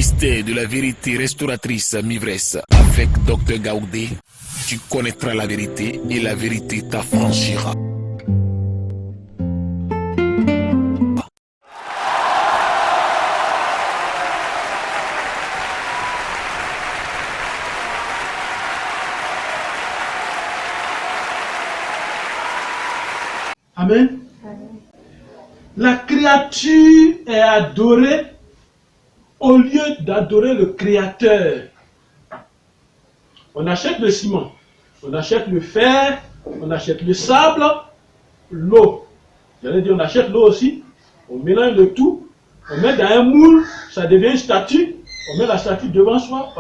mystère de la vérité restauratrice Mivresse avec Dr Gaoudé, tu connaîtras la vérité et la vérité t'affranchira. Amen. La créature est adorée au lieu d'adorer le Créateur. On achète le ciment, on achète le fer, on achète le sable, l'eau. J'allais dire on achète l'eau aussi, on mélange le tout, on met dans un moule, ça devient une statue, on met la statue devant soi,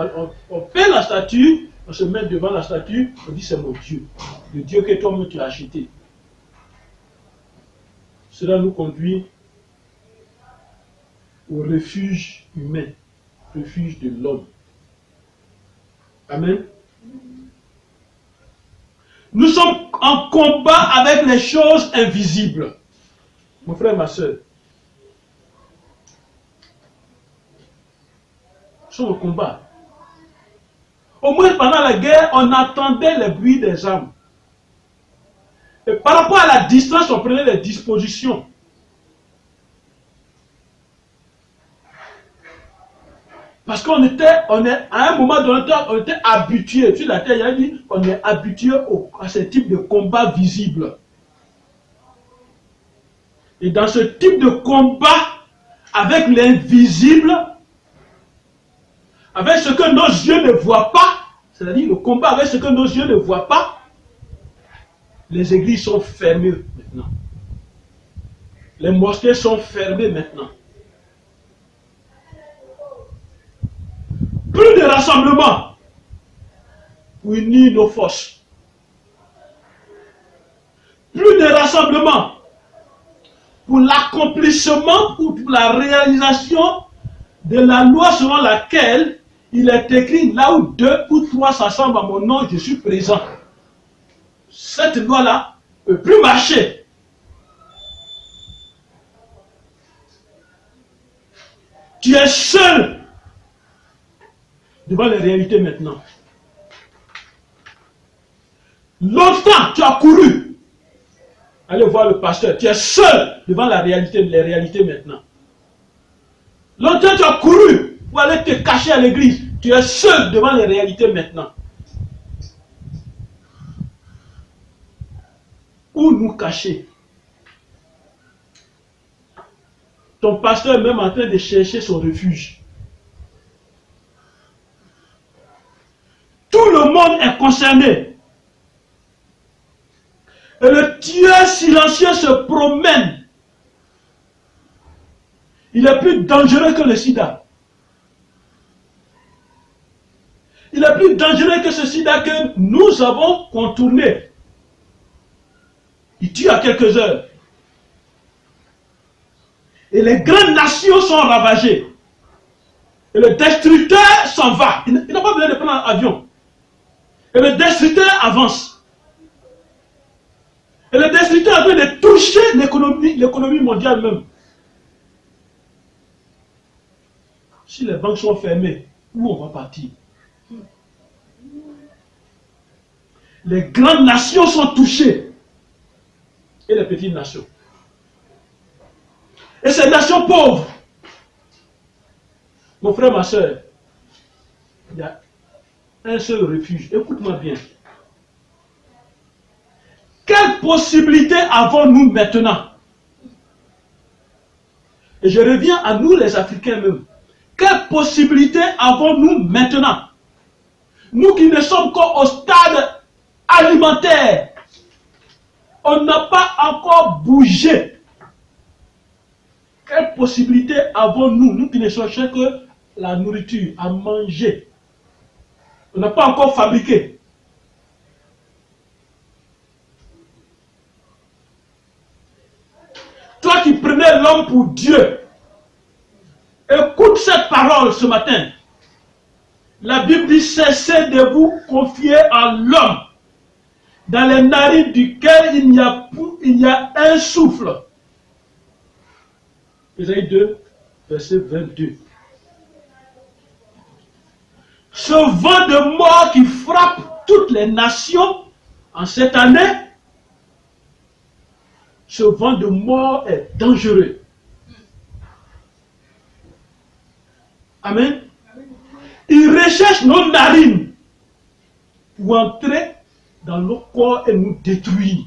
on fait la statue, on se met devant la statue, on dit c'est mon Dieu, le Dieu que toi-même tu as acheté. Cela nous conduit au refuge humain, refuge de l'homme. Amen. Nous sommes en combat avec les choses invisibles. Mon frère, ma soeur. Nous sommes en combat. Au moins pendant la guerre, on entendait les bruits des armes. Et par rapport à la distance, on prenait les dispositions. Parce qu'on était, à un moment donné, on était habitué, sur la terre, il a dit qu'on est habitué à ce type de combat visible. Et dans ce type de combat, avec l'invisible, avec ce que nos yeux ne voient pas, c'est-à-dire le combat avec ce que nos yeux ne voient pas, les églises sont fermées maintenant. Les mosquées sont fermées maintenant. Plus de rassemblements pour unir nos forces. Plus de rassemblements pour l'accomplissement ou pour la réalisation de la loi selon laquelle il est écrit là où 2 ou 3 s'assemblent à mon nom, je suis présent. Cette loi-là ne peut plus marcher. Tu es seul devant les réalités maintenant. Longtemps, tu as couru. Allez voir le pasteur. Tu es seul devant les réalités maintenant. Longtemps, tu as couru pour aller te cacher à l'église. Tu es seul devant les réalités maintenant. Où nous cacher? Ton pasteur est même en train de chercher son refuge. Tout le monde est concerné. Et le tueur silencieux se promène. Il est plus dangereux que le sida. Il est plus dangereux que ce sida que nous avons contourné. Il tue à quelques heures. Et les grandes nations sont ravagées. Et le destructeur s'en va. Il n'a pas besoin de prendre un avion. Et le destructeur avance. Et le destructeur est en train de toucher l'économie mondiale même. Si les banques sont fermées, où on va partir? Les grandes nations sont touchées. Et les petites nations. Et ces nations pauvres, mon frère, ma soeur, il y a un seul refuge. Écoute-moi bien. Quelle possibilité avons-nous maintenant? Et je reviens à nous les Africains même. Quelle possibilité avons-nous maintenant? Nous qui ne sommes qu'au stade alimentaire. On n'a pas encore bougé. Quelle possibilité avons-nous, nous qui ne cherchons que la nourriture, à manger? On n'a pas encore fabriqué. Toi qui prenais l'homme pour Dieu, écoute cette parole ce matin. La Bible dit, cessez de vous confier en l'homme, dans les narines duquel il y a un souffle. Ésaïe 2, verset 22. Ce vent de mort qui frappe toutes les nations en cette année, ce vent de mort est dangereux. Amen. Il recherche nos narines pour entrer dans nos corps et nous détruire.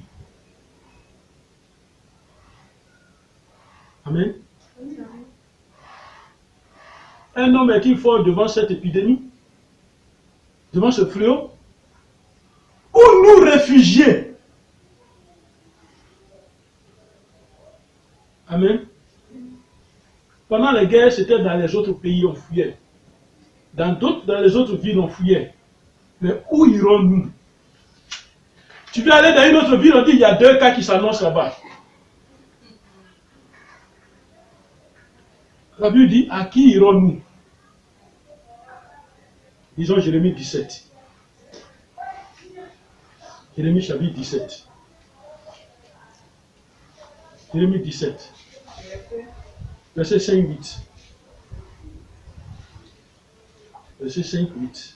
Amen. Un homme est-il fort devant cette épidémie? Devant ce fléau? Où nous réfugier? Amen. Pendant les guerres, c'était dans les autres pays, on fuyait. Dans les autres villes, on fuyait. Mais où irons-nous? Tu veux aller dans une autre ville, on dit il y a 2 cas qui s'annoncent là-bas. La Bible dit, à qui irons-nous? Disons Jérémie 17. Jérémie chapitre 17. Jérémie 17. Verset 5-8. Verset 5-8.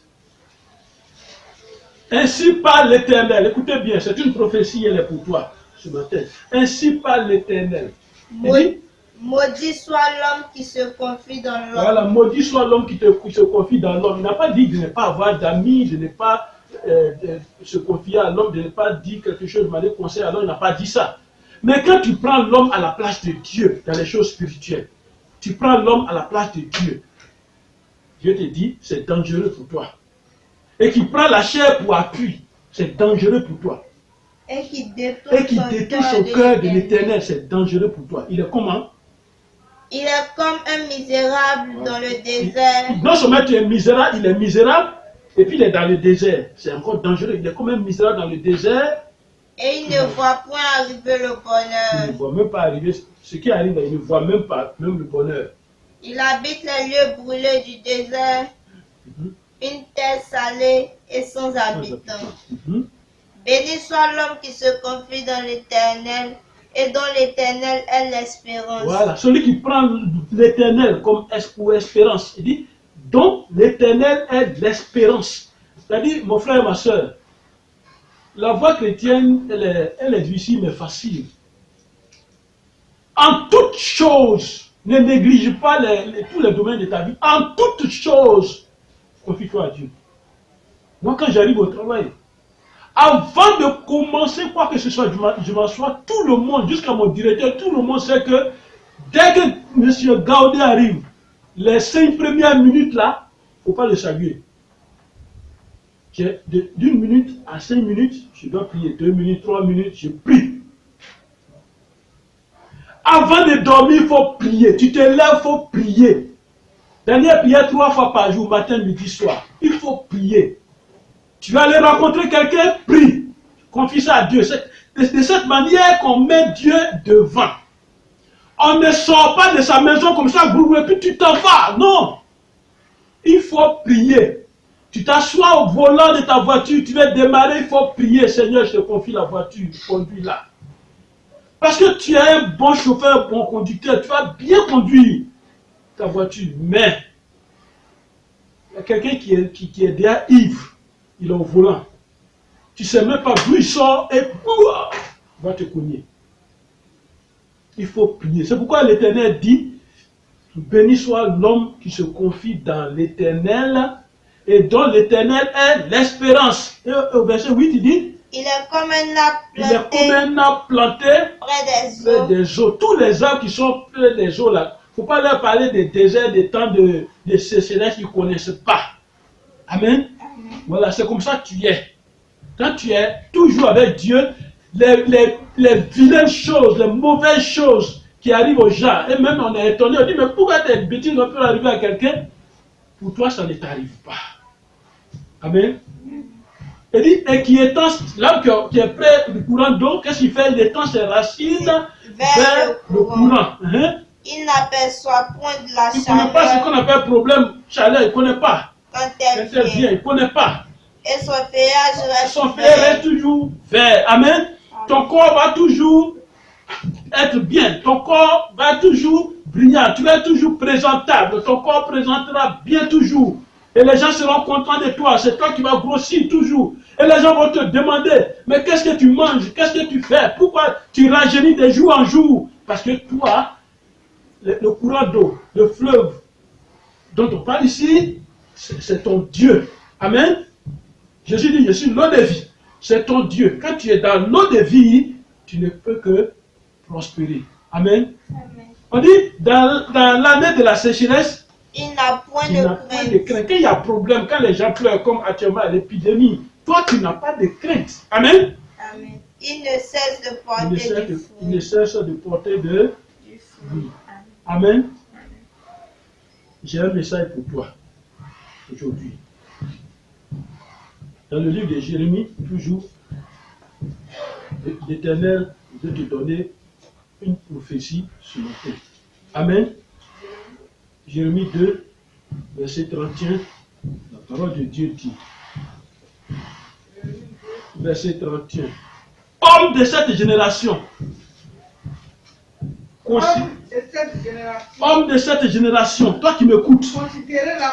Ainsi parle l'Éternel. Écoutez bien, c'est une prophétie, elle est pour toi ce matin. Ainsi parle l'Éternel. Maudit soit l'homme qui se confie dans l'homme. Voilà, maudit soit l'homme qui se confie dans l'homme. Il n'a pas dit de ne pas avoir d'amis, de ne pas se confier à l'homme, de ne pas dire quelque chose, demander conseil à l'homme. Il n'a pas dit ça. Mais quand tu prends l'homme à la place de Dieu dans les choses spirituelles, tu prends l'homme à la place de Dieu, Dieu te dit, c'est dangereux pour toi. Et qui prend la chair pour appui, c'est dangereux pour toi. Et qui détruit son cœur de l'Éternel, c'est dangereux pour toi. Il est comment? Il est comme un misérable dans le désert. Non seulement tu es misérable, il est misérable, et puis il est dans le désert. C'est encore dangereux. Il est comme un misérable dans le désert. Et il ne voit point arriver le bonheur. Il ne voit même pas arriver ce qui arrive, il ne voit même pas, même le bonheur. Il habite les lieux brûlés du désert, une terre salée et sans habitants. Béni soit l'homme qui se confie dans l'Éternel et dont l'Éternel est l'espérance. Voilà, celui qui prend l'Éternel comme pour espérance, il dit, dont l'Éternel est l'espérance. C'est-à-dire, mon frère et ma soeur, la voie chrétienne, elle est difficile mais facile. En toutes choses, ne néglige pas tous les domaines de ta vie. En toutes choses, confie-toi à Dieu. Moi, quand j'arrive au travail, avant de commencer quoi que ce soit, je m'assois, tout le monde, jusqu'à mon directeur, tout le monde sait que dès que M. Gaudé arrive, les 5 premières minutes là, il ne faut pas le saluer. D'une minute à 5 minutes, je dois prier. 2 minutes, 3 minutes, je prie. Avant de dormir, il faut prier. Tu te lèves, il faut prier. Dernière prière 3 fois par jour, matin, midi, soir. Il faut prier. Tu vas aller rencontrer quelqu'un, prie. Confie ça à Dieu. C'est de cette manière qu'on met Dieu devant. On ne sort pas de sa maison comme ça, et puis tu t'en vas. Non. Il faut prier. Tu t'assois au volant de ta voiture, tu veux démarrer, il faut prier. Seigneur, je te confie la voiture, conduis-la. Parce que tu es un bon chauffeur, un bon conducteur, tu vas bien conduire ta voiture. Mais, il y a quelqu'un qui est déjà ivre, il est au volant. Tu ne sais même pas d'où il sort et il va te cogner. Il faut prier. C'est pourquoi l'Éternel dit, béni soit l'homme qui se confie dans l'Éternel et dont l'Éternel est l'espérance. Et au verset 8, il dit, il est comme un arbre planté près des eaux. Tous les arbres qui sont près des eaux là, il ne faut pas leur parler des déserts, des temps de sécheresse qu'ils ne connaissent pas. Amen. Voilà, c'est comme ça que tu es. Quand tu es toujours avec Dieu, les vilaines choses, les mauvaises choses qui arrivent aux gens, et même on est étonné, on dit, mais pourquoi des bêtises peuvent arriver à quelqu'un? Pour toi, ça ne t'arrive pas. Amen. Il dit, et qui étend, l'arbre qui est près du courant d'eau, qu'est-ce qu'il fait? Il étend ses racines vers le courant. Il n'aperçoit point de la chaleur. Il ne connaît pas ce qu'on appelle problème chaleur, il ne connaît pas. Quand elle vient, il ne connaît pas. Et son feuillage reste toujours vert. Amen. Ton corps va toujours être bien. Ton corps va toujours brillant. Tu vas être toujours présentable. Ton corps présentera bien toujours. Et les gens seront contents de toi. C'est toi qui vas grossir toujours. Et les gens vont te demander, mais qu'est-ce que tu manges? Qu'est-ce que tu fais? Pourquoi tu rajeunis de jour en jour? Parce que toi, le courant d'eau, le fleuve dont on parle ici, c'est ton Dieu. Amen. Jésus dit, je suis l'eau de vie. C'est ton Dieu. Quand tu es dans l'eau de vie, tu ne peux que prospérer. Amen. Amen. On dit, dans l'année de la sécheresse, Il n'a point il n'a de pas de crainte. crainte. Quand il y a problème, quand les gens pleurent comme actuellement à l'épidémie, toi tu n'as pas de crainte. Amen. Amen. Il ne cesse de Il porter ne cesse de porter du fruit. Amen. Amen. J'ai un message pour toi aujourd'hui. Dans le livre de Jérémie, toujours, l'Éternel veut te donner une prophétie sur le thème. Amen. Jérémie 2, verset 31, la parole de Dieu dit, verset 31, homme de cette génération, homme de cette génération, toi qui m'écoutes, considérez la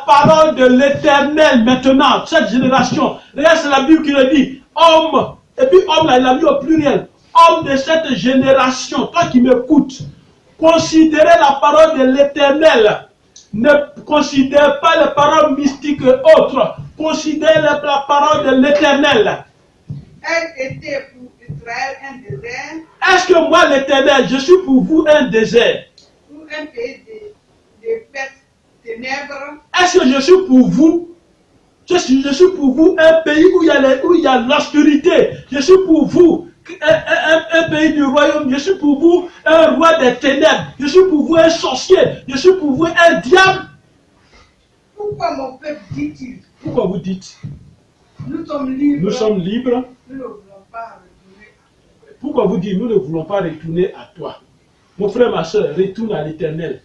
parole de l'Éternel maintenant, cette génération. Regarde, c'est la Bible qui le dit, homme, et puis homme là, il a mis au pluriel, homme de cette génération, toi qui m'écoutes, considérez la parole de l'Éternel. Ne considère pas les paroles mystiques et autres. Considère la parole de l'Éternel. Elle était pour Israël un désert. Est-ce que moi, l'Éternel, je suis pour vous un désert? Ou un pays de bêtes ténèbres. Est-ce que je suis pour vous? Je suis pour vous un pays où il y a l'obscurité. Je suis pour vous un pays du royaume. Je suis pour vous un roi des ténèbres. Je suis pour vous un sorcier. Je suis pour vous un diable. Pourquoi mon peuple dit-il? Pourquoi vous dites? Nous sommes libres. Nous sommes libres. Nous ne voulons pas retourner. Pourquoi vous dites, nous ne voulons pas retourner à toi? Mon frère, ma soeur, retourne à l'Éternel.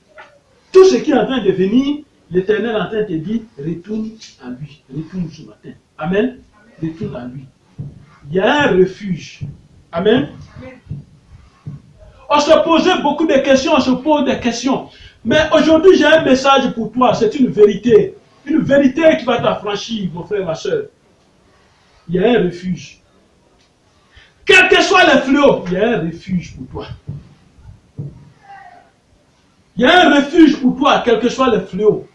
Tout ce qui est en train de venir, l'Éternel est en train de te dire, retourne à lui. Retourne ce matin. Amen. Retourne à lui. Il y a un refuge. Amen. On se posait beaucoup de questions, on se pose des questions. Mais aujourd'hui, j'ai un message pour toi. C'est une vérité. Une vérité qui va t'affranchir, mon frère, ma soeur. Il y a un refuge. Quels que soient les fléaux, il y a un refuge pour toi. Il y a un refuge pour toi, quels que soient les fléaux.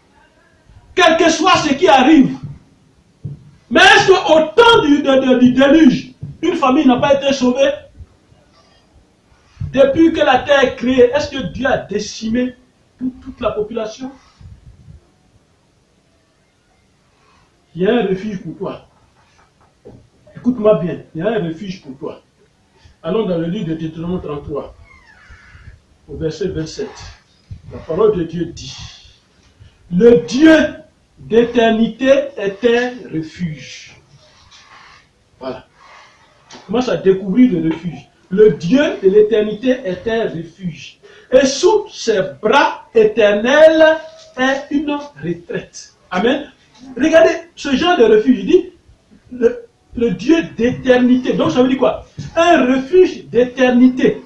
Quel que soit ce qui arrive. Mais est-ce qu'au temps du déluge, une famille n'a pas été sauvée? Depuis que la terre est créée, est-ce que Dieu a décimé toute la population? Il y a un refuge pour toi. Écoute-moi bien, il y a un refuge pour toi. Allons dans le livre de Deutéronome 33, au verset 27. La parole de Dieu dit, le Dieu d'éternité est un refuge. Voilà. On commence à découvrir le refuge. Le Dieu de l'éternité est un refuge. Et sous ses bras éternels est une retraite. Amen. Regardez, ce genre de refuge, il dit, le Dieu d'éternité. Donc ça veut dire quoi? Un refuge d'éternité.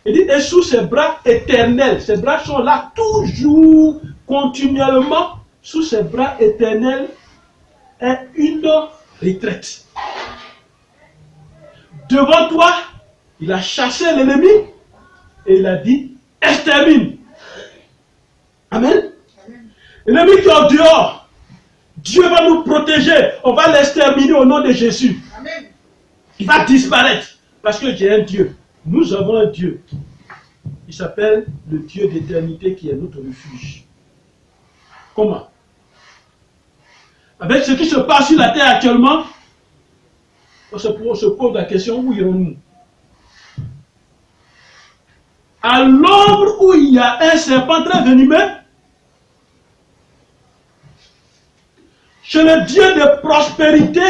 Il dit, et sous ses bras éternels. Ses bras sont là toujours, continuellement. Sous ses bras éternels est une retraite. Devant toi, il a chassé l'ennemi et il a dit, extermine. Amen. L'ennemi qui est en dehors, Dieu va nous protéger. On va l'exterminer au nom de Jésus. Amen. Il va disparaître. Parce que j'ai un Dieu. Nous avons un Dieu. Il s'appelle le Dieu d'éternité qui est notre refuge. Comment? Avec ce qui se passe sur la terre actuellement, on se pose la question, où irons-nous? À l'ombre où il y a un serpent très venimeux, chez le Dieu de prospérité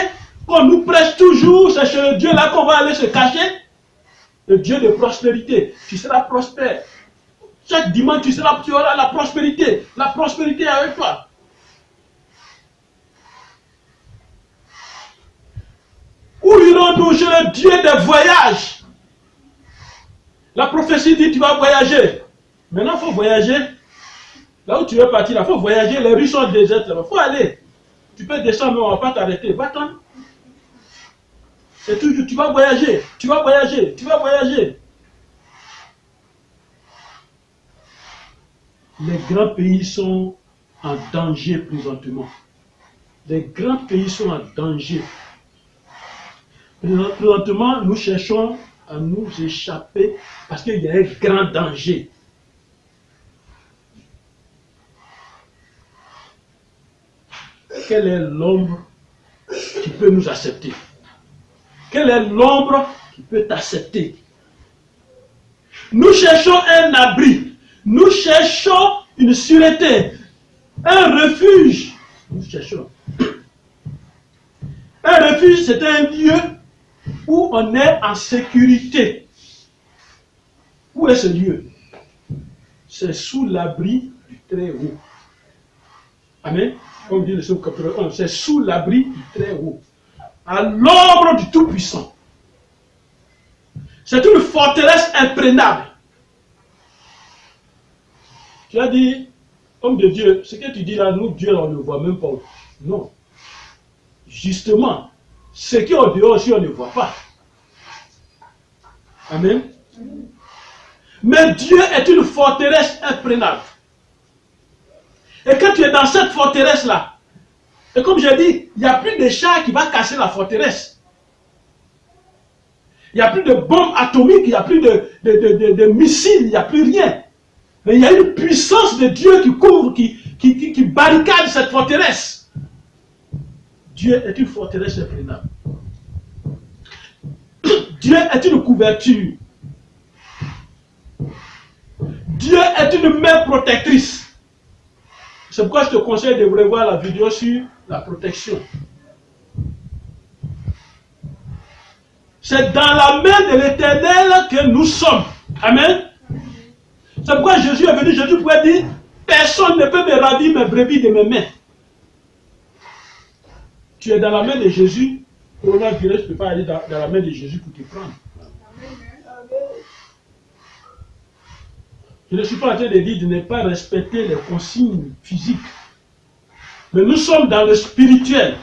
qu'on nous prêche toujours, c'est chez le Dieu là qu'on va aller se cacher. Le Dieu de prospérité, tu seras prospère. Chaque dimanche, tu auras la prospérité. La prospérité est avec toi. Où irons-nous chez le Dieu des voyages? La prophétie dit tu vas voyager. Maintenant, il faut voyager. Là où tu veux partir, il faut voyager, les rues sont désertes là-bas. Il faut aller. Tu peux descendre, mais on ne va pas t'arrêter. Va-t'en. C'est toujours, tu vas voyager, tu vas voyager, tu vas voyager. Les grands pays sont en danger présentement. Les grands pays sont en danger. Présentement, nous cherchons à nous échapper parce qu'il y a un grand danger. Quelle est l'ombre qui peut nous accepter? Quelle est l'ombre qui peut t'accepter? Nous cherchons un abri. Nous cherchons une sûreté. Un refuge. Nous cherchons. Un refuge, c'est un lieu où on est en sécurité. Où est ce lieu? C'est sous l'abri du Très-Haut. Amen. Comme dit le Psaume 91, c'est sous l'abri du Très-Haut. À l'ombre du Tout-Puissant. C'est une forteresse imprégnable. Tu as dit, homme de Dieu, ce que tu dis là, nous, Dieu, on ne voit même pas. Non. Justement, ce qui est au dehors aussi, on ne voit pas. Amen. Mais Dieu est une forteresse imprégnable. Et quand tu es dans cette forteresse-là, et comme j'ai dit, il n'y a plus de char qui va casser la forteresse. Il n'y a plus de bombes atomiques, il n'y a plus de missiles, il n'y a plus rien. Mais il y a une puissance de Dieu qui couvre, qui barricade cette forteresse. Dieu est une forteresse imprégnable. Dieu est une couverture. Dieu est une main protectrice. C'est pourquoi je te conseille de revoir la vidéo sur la protection. C'est dans la main de l'Éternel que nous sommes. Amen. C'est pourquoi Jésus est venu. Jésus pouvait dire, personne ne peut me ravir mes brebis de mes mains. Tu es dans la main de Jésus. Coronavirus ne peut pas aller dans la main de Jésus pour te prendre. Je ne suis pas en train de dire de ne pas respecter les consignes physiques. Mais nous sommes dans le spirituel.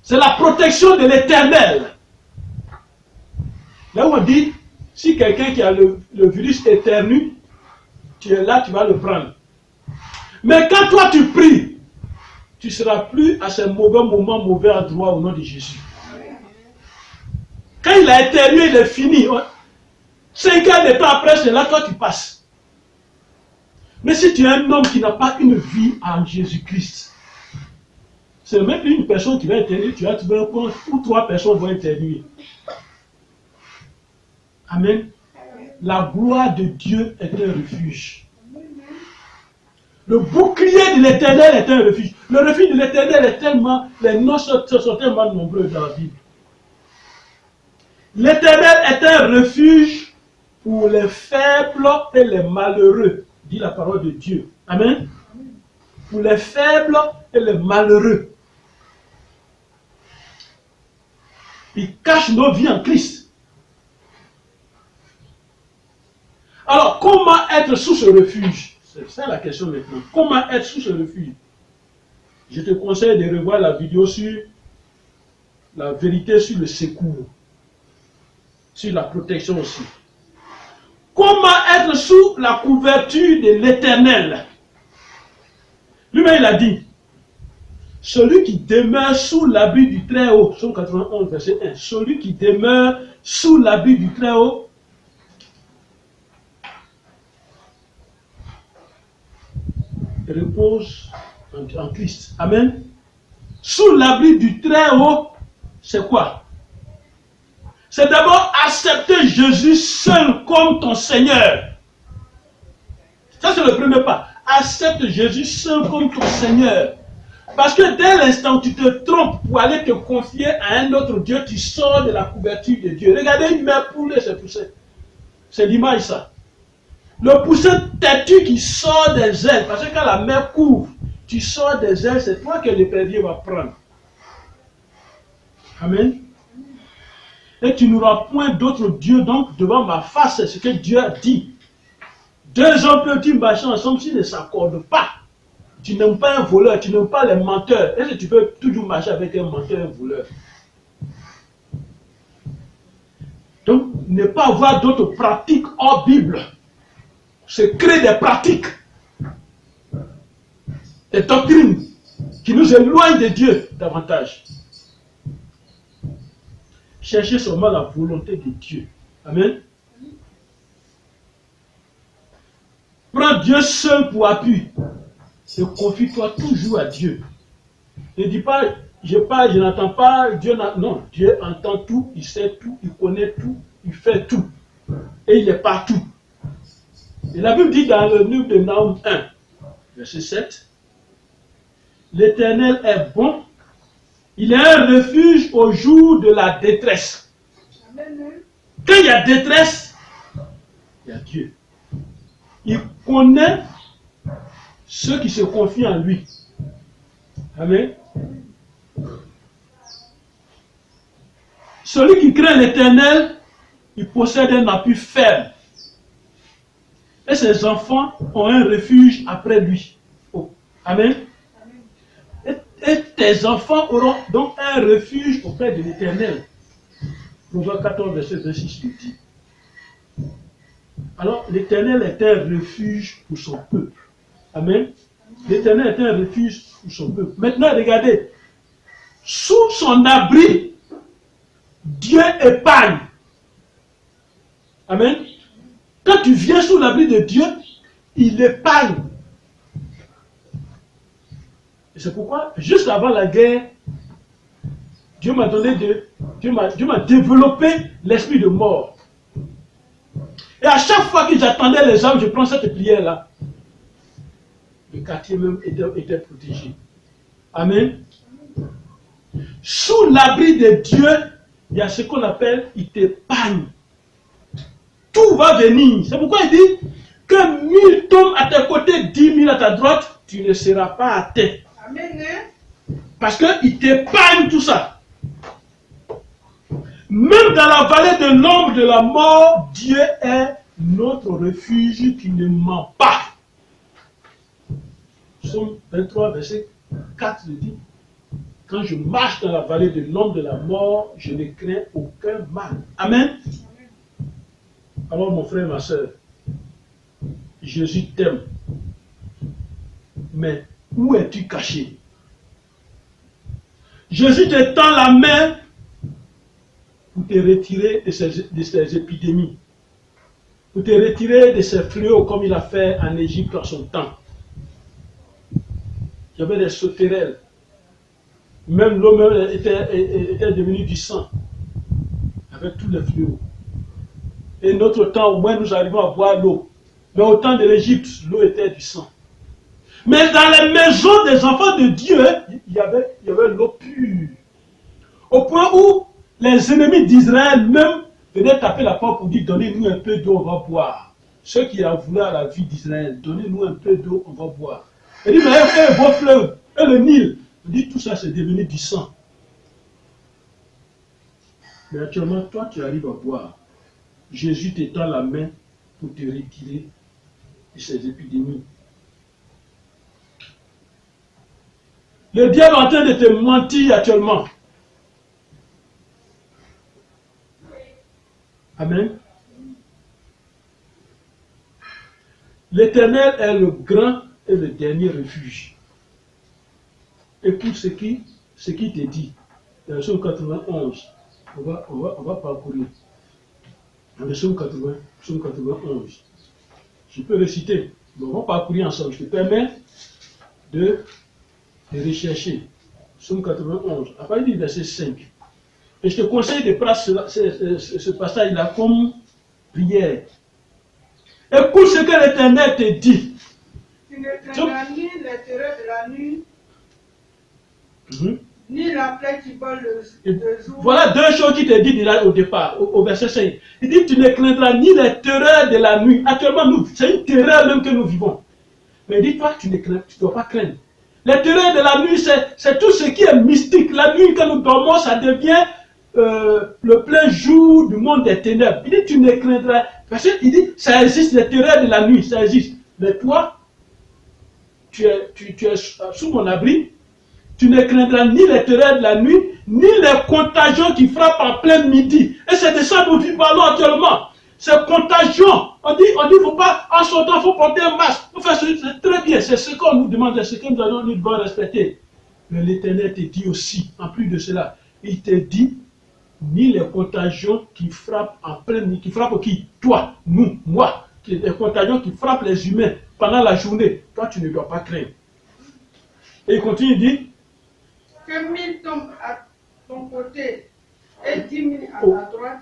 C'est la protection de l'Éternel. Là où on dit, si quelqu'un qui a le virus éternue, tu es là, tu vas le prendre. Mais quand toi tu pries, tu ne seras plus à ce mauvais moment, mauvais endroit au nom de Jésus. Quand il a éternué, il est fini. 5 ans de temps après, c'est là que toi tu passes. Mais si tu es un homme qui n'a pas une vie en Jésus-Christ, c'est même une personne qui va éternuer, tu vas trouver un compte où 3 personnes vont éternuer. Amen. La gloire de Dieu est un refuge. Le bouclier de l'Éternel est un refuge. Le refuge de l'Éternel est tellement, les noms sont tellement nombreux dans la Bible. L'Éternel est un refuge pour les faibles et les malheureux, dit la parole de Dieu. Amen. Pour les faibles et les malheureux. Il cache nos vies en Christ. Alors, comment être sous ce refuge? C'est ça la question maintenant. Comment être sous ce refuge? Je te conseille de revoir la vidéo sur la vérité sur le secours. Sur la protection aussi. Comment être sous la couverture de l'Éternel? Lui-même il a dit, celui qui demeure sous l'abri du Très-Haut, Psaume 91, verset 1, celui qui demeure sous l'abri du Très-Haut, repose en Christ. Amen. Sous l'abri du Très-Haut, c'est quoi? C'est d'abord accepter Jésus seul comme ton Seigneur. Ça c'est le premier pas. Accepte Jésus seul comme ton Seigneur. Parce que dès l'instant où tu te trompes pour aller te confier à un autre Dieu, tu sors de la couverture de Dieu. Regardez une mère poulet se pousser. C'est l'image ça. Le pousset têtu qui sort des ailes. Parce que quand la mère couvre, tu sors des ailes, c'est toi que l'épervier va prendre. Amen. Et tu n'auras point d'autre Dieu donc devant ma face. C'est ce que Dieu a dit. Deux hommes peuvent-ils marcher ensemble s'ils ne s'accordent pas? Tu n'aimes pas un voleur, tu n'aimes pas les menteurs. Est-ce que tu peux toujours marcher avec un menteur, un voleur? Donc, ne pas avoir d'autres pratiques hors Bible, c'est créer des pratiques, des doctrines qui nous éloignent de Dieu davantage. Cherchez seulement la volonté de Dieu. Amen. Prends Dieu seul pour appui et confie-toi toujours à Dieu. Ne dis pas, je n'entends pas, Dieu non, Dieu entend tout, il sait tout, il connaît tout, il fait tout. Et il est partout. Et la Bible dit dans le livre de Nahum 1, verset 7, l'Éternel est bon, il est un refuge au jour de la détresse. Quand il y a détresse, il y a Dieu. Il connaît ceux qui se confient en lui. Amen. Celui qui craint l'Éternel, il possède un appui ferme. Et ses enfants ont un refuge après lui. Oh. Amen. Et tes enfants auront donc un refuge auprès de l'Éternel. Proverbe 14, verset 26 le dit. Alors, l'Éternel est un refuge pour son peuple. Amen. L'Éternel est un refuge pour son peuple. Maintenant, regardez. Sous son abri, Dieu épargne. Amen. Quand tu viens sous l'abri de Dieu, il épargne. Et c'est pourquoi, juste avant la guerre, Dieu m'a développé l'esprit de mort. Et à chaque fois que j'attendais les armes, je prends cette prière-là. Le quartier même était protégé. Amen. Sous l'abri de Dieu, il y a ce qu'on appelle, il t'épargne. Tout va venir. C'est pourquoi il dit que 1000 tombent à tes côtés, 10 000 à ta droite, tu ne seras pas atteint. Amen. Parce qu'il t'épargne tout ça. Même dans la vallée de l'ombre de la mort, Dieu est notre refuge qui ne ment pas. Psaume 23, verset 4 dit, quand je marche dans la vallée de l'ombre de la mort, je ne crains aucun mal. Amen. Alors mon frère, ma soeur, Jésus t'aime. Mais où es-tu caché? Jésus te tend la main pour te retirer de ces épidémies, pour te retirer de ces fléaux comme il a fait en Égypte en son temps. Il y avait des sauterelles. Même l'eau était devenue du sang, avec tous les fléaux. Et notre temps, au moins, nous arrivons à boire l'eau. Mais au temps de l'Égypte, l'eau était du sang. Mais dans les maisons des enfants de Dieu, il y avait l'eau pure. Au point où les ennemis d'Israël même venaient taper la porte pour dire, donnez-nous un peu d'eau, on va boire. Ceux qui en voulaient à la vie d'Israël, donnez-nous un peu d'eau, on va boire. Il dit, mais un beau fleuve, et le Nil. Il dit, tout ça c'est devenu du sang. Mais actuellement, toi tu arrives à boire. Jésus t'étend la main pour te retirer de ces épidémies. Le diable est en train de te mentir actuellement. Amen. L'Éternel est le grand et le dernier refuge. Écoute ce qui te dit. Dans le psaume 91, on va parcourir. Dans le psaume 91. Je peux réciter, mais on va parcourir ensemble. Je te permets de rechercher. Psaume 91, à partir du verset 5. Et je te conseille de prendre ce passage-là comme prière. Écoute ce que l'Éternel te dit. Tu ne craindras ni les terreurs de la nuit, ni la plaie qui vole le jour. Voilà deux choses qu'il te dit au départ, au verset 5. Il dit, tu ne craindras ni les terreurs de la nuit. Actuellement, c'est une terreur même que nous vivons. Mais dis-toi, tu ne dois pas craindre. Les terreurs de la nuit, c'est tout ce qui est mystique. La nuit, quand nous dormons, ça devient le plein jour du monde des ténèbres. Il dit, tu ne craindras. Parce qu'il dit, ça existe, les terreurs de la nuit, ça existe. Mais toi, tu es sous mon abri. Tu ne craindras ni les terreurs de la nuit, ni les contagions qui frappent en plein midi. Et c'est de ça dont nous parlons actuellement. Ces contagions, on dit, faut pas, en sortant, il faut porter un masque. Enfin, c'est très bien, c'est ce qu'on nous demande, c'est ce que nous devons respecter. Mais l'Éternel te dit aussi, en plus de cela, il te dit, ni les contagions qui frappent en plein midi, qui frappent qui? Toi, nous, moi. Les contagions qui frappent les humains pendant la journée. Toi, tu ne dois pas craindre. Et il continue, il dit, que 1000 tombent à ton côté et 10 000 à ta droite,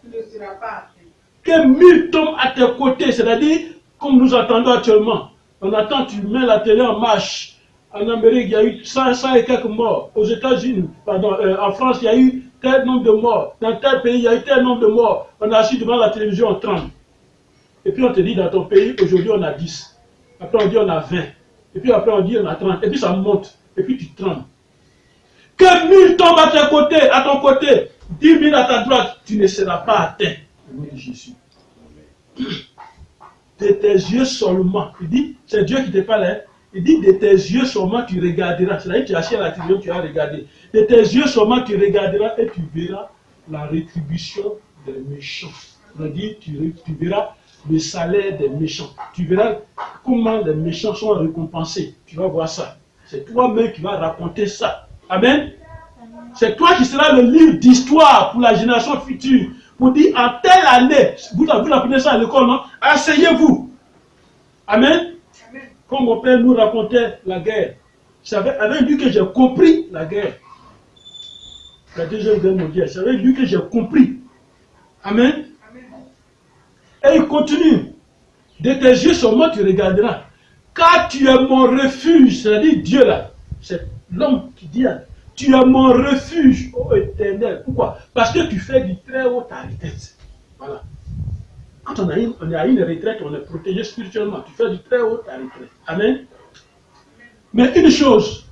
tu ne seras pas atteint. Que 1000 tombent à tes côtés, c'est-à-dire, comme nous entendons actuellement, on attend, tu mets la télé en marche. En Amérique, il y a eu 100 et quelques morts. Aux États-Unis, en France, il y a eu tel nombre de morts. Dans tel pays, il y a eu tel nombre de morts. On a assis devant la télévision, on tremble. Et puis on te dit, dans ton pays, aujourd'hui on a 10. Après on dit on a 20. Et puis après on dit on a 30. Et puis ça monte. Et puis tu trembles. Que 1000 tombent à ton côté, 10 000 à ta droite, tu ne seras pas atteint. Au nom de Jésus. De tes yeux seulement. Il dit, c'est Dieu qui te parle. Hein? Il dit, de tes yeux seulement tu regarderas. C'est-à-dire, tu as assis à la télévision, tu as regardé. De tes yeux seulement tu regarderas et tu verras la rétribution des méchants. On dit, tu verras le salaire des méchants. Tu verras comment les méchants sont récompensés. Tu vas voir ça. C'est toi-même qui vas raconter ça. Amen. C'est toi qui seras le livre d'histoire pour la génération future. Pour dire, en telle année, vous apprenez ça à l'école, non? Asseyez-vous. Amen. Amen. Comme mon père nous racontait la guerre. C'est avec lui que j'ai compris la guerre. La deuxième guerre mondiale. C'est avec lui que j'ai compris. Amen. Et il continue. De tes yeux seulement tu regarderas. Car tu es mon refuge. C'est-à-dire Dieu là. C'est l'homme qui dit, tu es mon refuge, ô Éternel. Pourquoi? Parce que tu fais du très haut ta retraite. Voilà. Quand on est à une retraite, on est protégé spirituellement. Tu fais du très haut ta retraite. Amen. Mais une chose,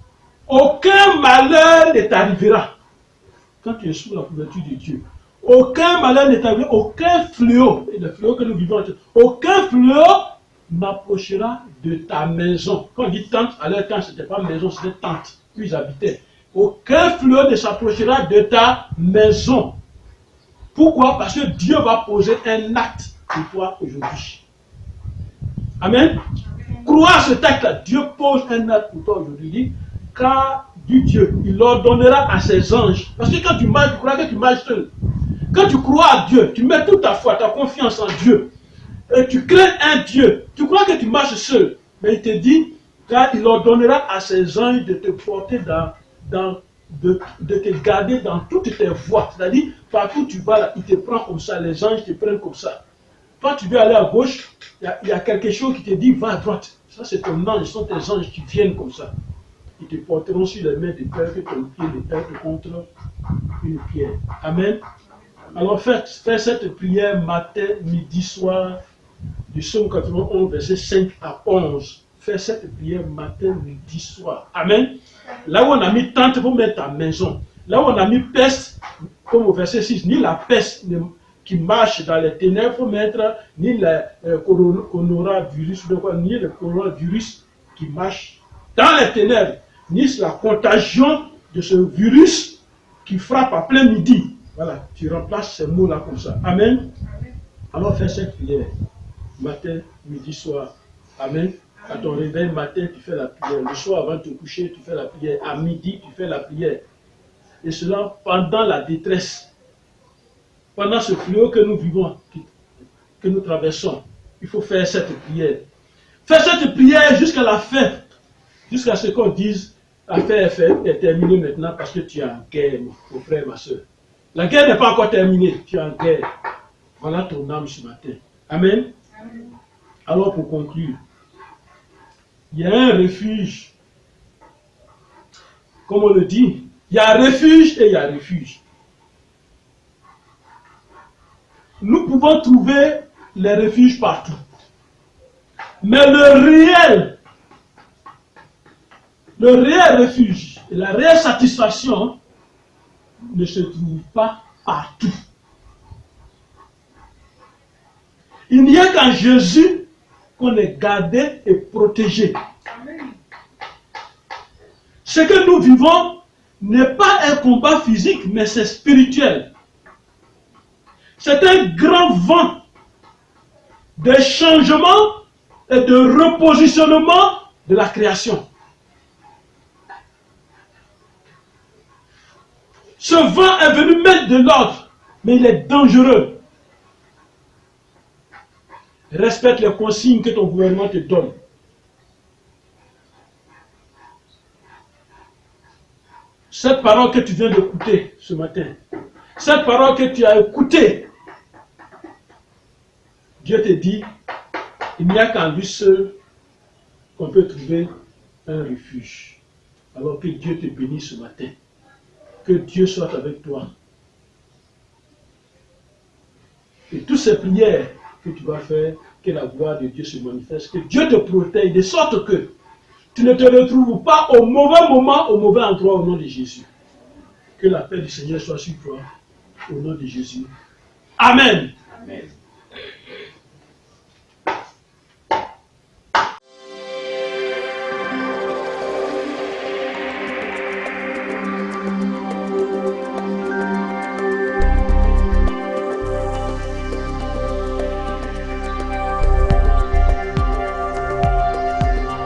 aucun malheur ne t'arrivera quand tu es sous la couverture de Dieu. Aucun malheur ne t'arrivera, aucun fléau, et le fléau que nous vivons, aucun fléau n'approchera de ta maison. Quand on dit tente, à leur temps, ce n'était pas maison, c'était tente, où ils habitaient. Aucun fléau ne s'approchera de ta maison. Pourquoi? Parce que Dieu va poser un acte pour toi aujourd'hui. Amen. Crois ce texte-là. Dieu pose un acte pour toi aujourd'hui. Car du Dieu, il ordonnera à ses anges. Parce que quand tu marches, tu crois que tu marches seul. Quand tu crois à Dieu, tu mets toute ta foi, ta confiance en Dieu. Et tu crains un Dieu. Tu crois que tu marches seul. Mais il te dit, car il ordonnera à ses anges de te porter de te garder dans toutes tes voies. C'est-à-dire, partout où tu vas, là, il te prend comme ça, les anges te prennent comme ça. Toi, tu veux aller à gauche, il y a quelque chose qui te dit, va à droite. Ça, c'est ton ange, ce sont tes anges qui viennent comme ça. Ils te porteront sur les mains de peur que ton pied ne pète contre une pierre. Amen. Alors, fais cette prière matin, midi, soir, du psaume 91, verset 5 à 11. Fais cette prière matin, midi, soir. Amen. Là où on a mis tente, il faut mettre ta maison. Là où on a mis peste, comme au verset 6, ni la peste qui marche dans les ténèbres, il faut mettre ni le coronavirus, ni le coronavirus qui marche dans les ténèbres, ni la contagion de ce virus qui frappe à plein midi. Voilà, tu remplaces ces mots-là comme ça. Amen. Alors fais cette prière. Matin, midi, soir. Amen. À ton réveil matin, tu fais la prière. Le soir, avant de te coucher, tu fais la prière. À midi, tu fais la prière. Et cela pendant la détresse. Pendant ce fléau que nous vivons, que nous traversons. Il faut faire cette prière. Fais cette prière jusqu'à la fin. Jusqu'à ce qu'on dise, l'affaire est terminée maintenant parce que tu es en guerre, mon frère, ma soeur. La guerre n'est pas encore terminée. Tu es en guerre. Voilà ton âme ce matin. Amen. Amen. Alors pour conclure, il y a un refuge. Comme on le dit, il y a refuge et il y a refuge. Nous pouvons trouver les refuges partout. Mais le réel refuge et la réelle satisfaction ne se trouve pas partout. Il n'y a qu'en Jésus qu'on est gardé et protégé. Ce que nous vivons n'est pas un combat physique, mais c'est spirituel. C'est un grand vent de changement et de repositionnement de la création. Ce vent est venu mettre de l'ordre, mais il est dangereux. Respecte les consignes que ton gouvernement te donne. Cette parole que tu viens d'écouter ce matin, cette parole que tu as écoutée, Dieu te dit, il n'y a qu'en lui seul qu'on peut trouver un refuge. Alors que Dieu te bénisse ce matin. Que Dieu soit avec toi. Et toutes ces prières que tu vas faire, que la gloire de Dieu se manifeste, que Dieu te protège, de sorte que tu ne te retrouves pas au mauvais moment, au mauvais endroit, au nom de Jésus. Que la paix du Seigneur soit sur toi, au nom de Jésus. Amen. Amen.